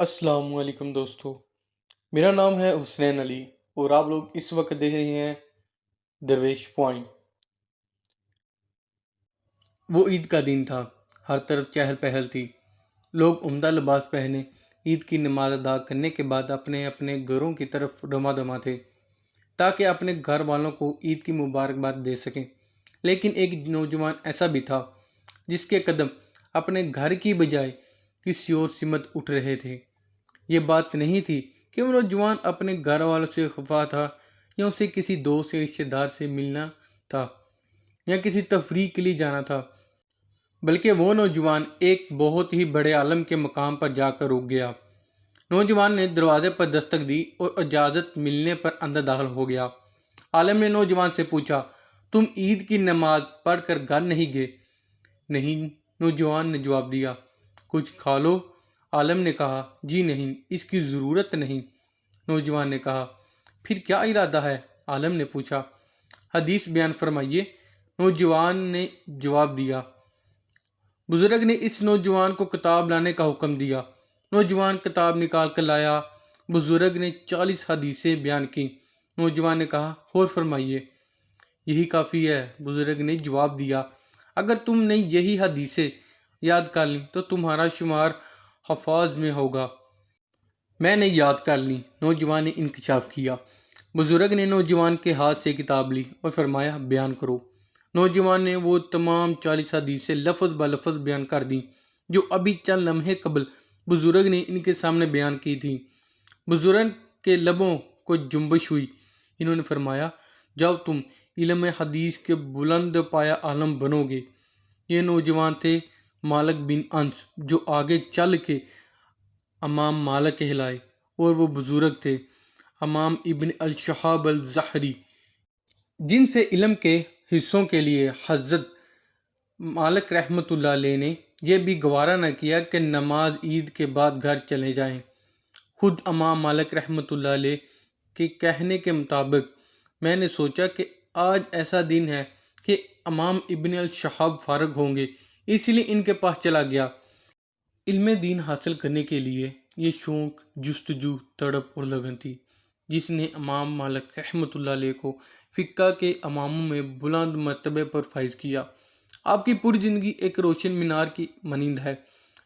السلام علیکم دوستو، میرا نام ہے حسین علی اور آپ لوگ اس وقت دیکھ رہے ہیں درویش پوائنٹ۔ وہ عید کا دن تھا، ہر طرف چہل پہل تھی۔ لوگ عمدہ لباس پہنے عید کی نماز ادا کرنے کے بعد اپنے اپنے گھروں کی طرف دما دما تھے تاکہ اپنے گھر والوں کو عید کی مبارکباد دے سکیں۔ لیکن ایک نوجوان ایسا بھی تھا جس کے قدم اپنے گھر کی بجائے کسی اور سمت اٹھ رہے تھے۔ یہ بات نہیں تھی کہ وہ نوجوان اپنے گھر والوں سے خفا تھا یا اسے کسی دوست یا رشتہ دار سے ملنا تھا یا کسی تفریح کے لیے جانا تھا، بلکہ وہ نوجوان ایک بہت ہی بڑے عالم کے مقام پر جا کر رک گیا۔ نوجوان نے دروازے پر دستک دی اور اجازت ملنے پر اندر داخل ہو گیا۔ عالم نے نوجوان سے پوچھا، تم عید کی نماز پڑھ کر گھر نہیں گئے؟ نہیں، نوجوان نے جواب دیا۔ کچھ کھا لو؟ عالم نے کہا، جی نہیں، اس کی ضرورت نہیں۔ نوجوان نے کہا، پھر کیا ارادہ ہے؟ عالم نے پوچھا۔ حدیث بیان فرمائیے، نوجوان نے جواب دیا۔ بزرگ نے اس نوجوان کو کتاب لانے کا حکم دیا۔ نوجوان کتاب نکال کر لایا۔ بزرگ نے 40 حدیثیں بیان کی۔ نوجوان نے کہا، اور فرمائیے۔ یہی کافی ہے، بزرگ نے جواب دیا۔ اگر تم نے یہی حدیثیں یاد کر لیں تو تمہارا شمار حفاظ میں ہوگا۔ میں نے یاد کر لی، نوجوان نے انکشاف کیا۔ بزرگ نے نوجوان کے ہاتھ سے کتاب لی اور فرمایا، بیان کرو۔ نوجوان نے وہ تمام 40 حدیثیں لفظ بلفظ بیان کر دیں جو ابھی چند لمحے قبل بزرگ نے ان کے سامنے بیان کی تھیں۔ بزرگ کے لبوں کو جنبش ہوئی۔ انہوں نے فرمایا، جاؤ تم علم حدیث کے بلند پایہ عالم بنو گے۔ یہ نوجوان تھے مالک بن انس، جو آگے چل کے امام مالک کہلائے، اور وہ بزرگ تھے امام ابن الشہاب الزہری، جن سے علم کے حصوں کے لیے حضرت مالک رحمۃ اللہ علیہ نے یہ بھی گوارا نہ کیا کہ نماز عید کے بعد گھر چلے جائیں۔ خود امام مالک رحمۃ اللہ علیہ کے کہنے کے مطابق میں نے سوچا کہ آج ایسا دن ہے کہ امام ابن الشہاب فارغ ہوں گے، اس لیے ان کے پاس چلا گیا۔ علم دین حاصل کرنے کے لیے یہ شوق، جستجو، تڑپ اور لگن تھی جس نے امام مالک رحمۃ اللہ علیہ کو فقہ کے اماموں میں بلند مرتبے پر فائز کیا۔ آپ کی پوری زندگی ایک روشن مینار کی مانند ہے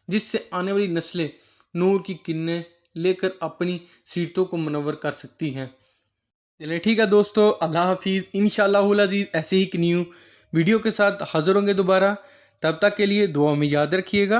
جس سے آنے والی نسلیں نور کی کرنیں لے کر اپنی سیرتوں کو منور کر سکتی ہیں۔ چلیں ٹھیک ہے دوستو، اللہ حافظ۔ انشاءاللہ العزیز ایسے ہی ایک نیو ویڈیو کے ساتھ حاضر ہوں گے دوبارہ۔ تب تک کے لیے دعا میں یاد رکھیے گا۔